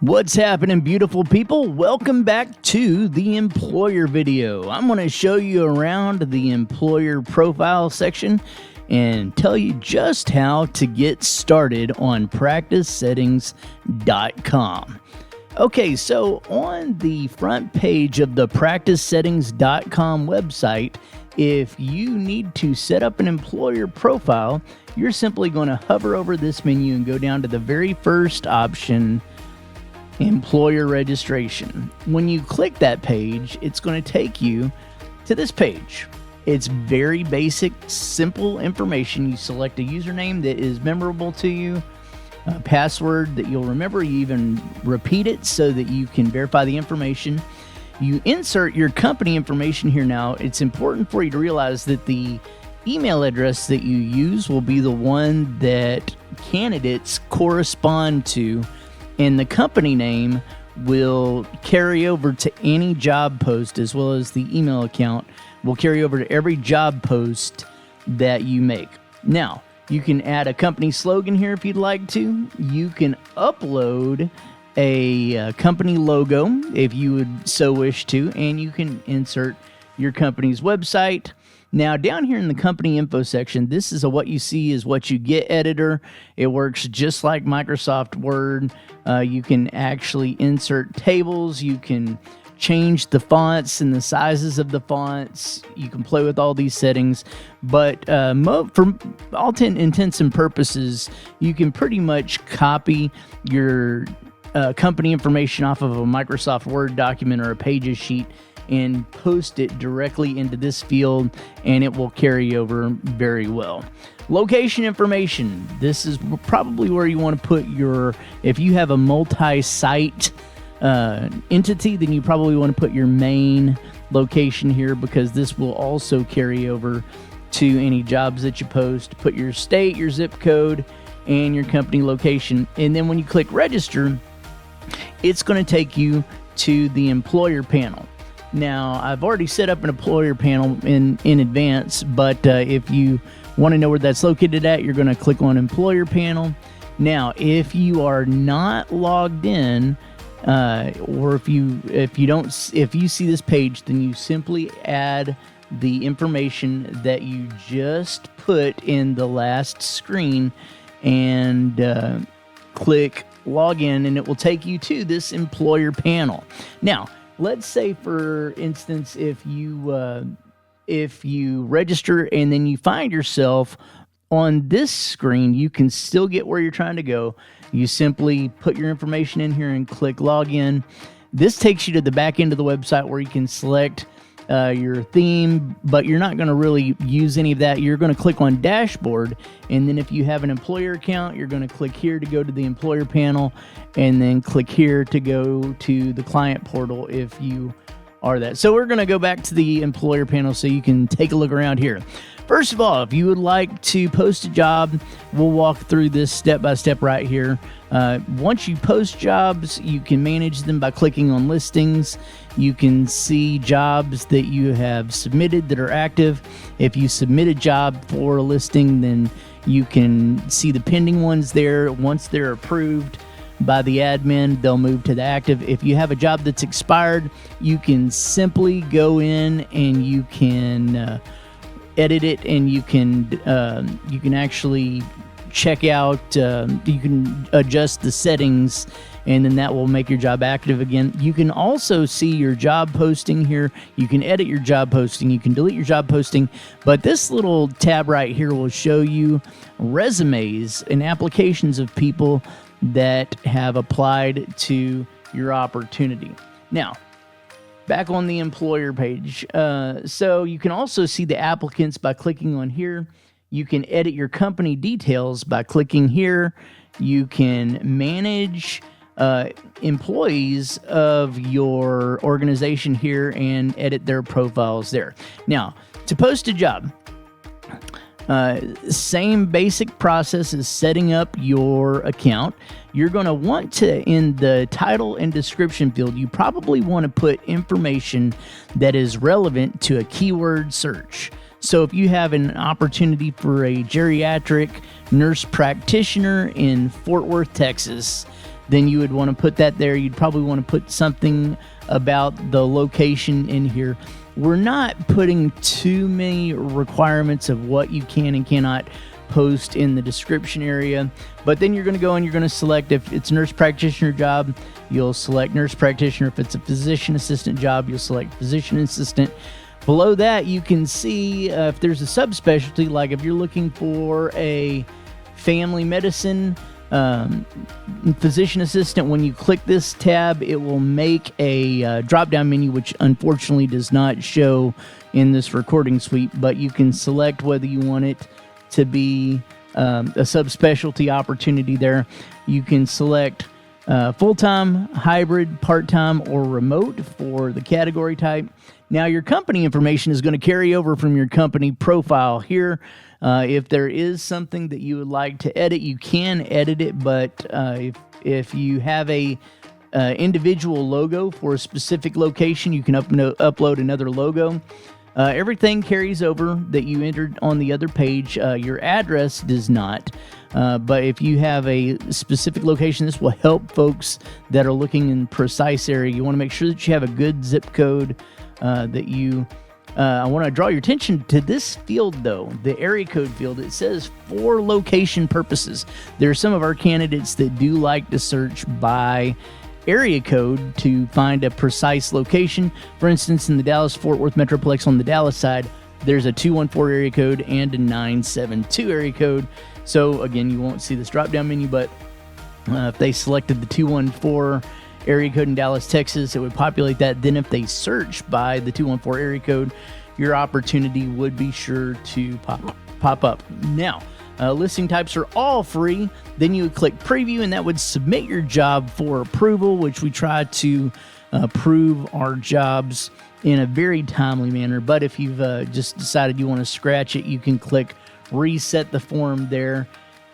What's happening, beautiful people? Welcome back to the employer video. I'm going to show you around the employer profile section and tell you just how to get started on practicesettings.com. Okay, so on the front page of the practicesettings.com website, if you need to set up an employer profile, you're simply going to hover over this menu and go down to the very first option, employer registration. When you click that page, it's going to take you to this page. It's very basic, simple information. You select a username that is memorable to you, a password that you'll remember. You even repeat it so that you can verify the information. You insert your company information here. Now, it's important for you to realize that the email address that you use will be the one that candidates correspond to, and the company name will carry over to any job post, as well as the email account will carry over to every job post that you make. Now, you can add a company slogan here if you'd like to. You can upload a company logo if you would so wish to, and you can insert your company's website. Now, down here in the company info section, this is a what you see is what you get editor. It works just like Microsoft Word. You can actually insert tables. You can change the fonts and the sizes of the fonts. You can play with all these settings. But for all intents and purposes, you can pretty much copy your company information off of a Microsoft Word document or a Pages sheet and post it directly into this field, and it will carry over very well. Location information. This is probably where you want to put your, if you have a multi-site entity, then you probably want to put your main location here, because this will also carry over to any jobs that you post. Put your state, your zip code, and your company location. And then when you click register, it's going to take you to the employer panel. Now, I've already set up an employer panel in advance, but if you want to know where that's located at, you're going to click on employer panel. Now, if you are not logged in, or if you see this page, then you simply add the information that you just put in the last screen and click login, and it will take you to this employer panel. Now, let's say, for instance, if you register and then you find yourself on this screen, you can still get where you're trying to go. You simply put your information in here and click login. This takes you to the back end of the website where you can select your theme, but you're not going to really use any of that. You're going to click on dashboard, and then if you have an employer account, you're going to click here to go to the employer panel, and then click here to go to the client portal if you are that. So we're going to go back to the employer panel so you can take a look around here. First of all, if you would like to post a job, we'll walk through this step by step right here. Once you post jobs, you can manage them by clicking on listings. You can see jobs that you have submitted that are active. If you submit a job for a listing, then you can see the pending ones there. Once they're approved by the admin, they'll move to the active. If you have a job that's expired, you can simply go in and you can edit it, and you can actually check out, you can adjust the settings, and then that will make your job active again. You can also see your job posting here. You can edit your job posting. You can delete your job posting. But this little tab right here will show you resumes and applications of people that have applied to your opportunity. Now, back on the employer page. So you can also see the applicants by clicking on here. You can edit your company details by clicking here. You can manage employees of your organization here and edit their profiles there. Now, to post a job, same basic process as setting up your account. You're going to want to, in the title and description field, you probably want to put information that is relevant to a keyword search. So if you have an opportunity for a geriatric nurse practitioner in Fort Worth, Texas, then you would want to put that there. You'd probably want to put something about the location in here. We're not putting too many requirements of what you can and cannot post in the description area, but then you're going to go and you're going to select, if it's a nurse practitioner job, you'll select nurse practitioner. If it's a physician assistant job, you'll select physician assistant. Below that, you can see if there's a subspecialty, like if you're looking for a family medicine physician assistant. When you click this tab, it will make a drop-down menu, which unfortunately does not show in this recording suite, but you can select whether you want it to be a subspecialty opportunity there. You can select full-time, hybrid, part-time, or remote for the category type. Now, your company information is going to carry over from your company profile here. If there is something that you would like to edit, you can edit it, but if you have a individual logo for a specific location, you can upload another logo. Everything carries over that you entered on the other page. Your address does not. But if you have a specific location, this will help folks that are looking in precise area. You want to make sure that you have a good zip code that you... I want to draw your attention to this field, though, the area code field. It says for location purposes. There are some of our candidates that do like to search by area code to find a precise location. For instance, in the Dallas-Fort Worth Metroplex on the Dallas side, there's a 214 area code and a 972 area code. So again, you won't see this drop-down menu, but if they selected the 214 area code in Dallas, Texas, it would populate that. Then if they search by the 214 area code, your opportunity would be sure to pop up. Now, listing types are all free. Then you would click preview, and that would submit your job for approval, which we try to approve our jobs in a very timely manner. But if you've just decided you want to scratch it, you can click reset the form there.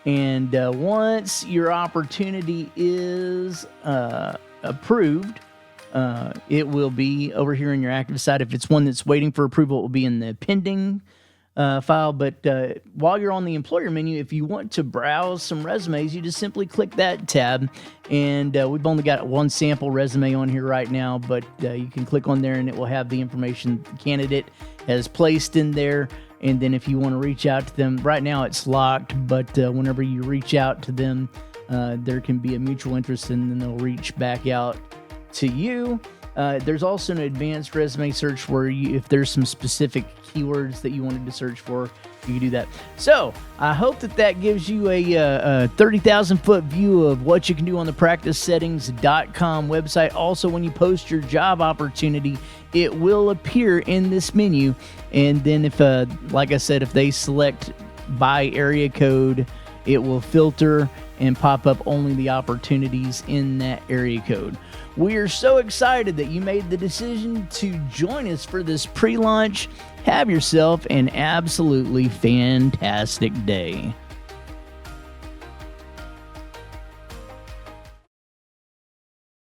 And once your opportunity is approved, it will be over here in your active side. If it's one that's waiting for approval, it will be in the pending file. But while you're on the employer menu, if you want to browse some resumes, you just simply click that tab. And we've only got one sample resume on here right now, but you can click on there and it will have the information the candidate has placed in there. And then if you want to reach out to them, right now it's locked, but whenever you reach out to them, there can be a mutual interest, and then they'll reach back out to you. There's also an advanced resume search where if there's some specific keywords that you wanted to search for, you can do that. So I hope that gives you a 30,000-foot view of what you can do on the practicesettings.com website. Also, when you post your job opportunity, it will appear in this menu. And then if, like I said, if they select by area code, it will filter and pop up only the opportunities in that area code. We are so excited that you made the decision to join us for this pre-launch. Have yourself an absolutely fantastic day.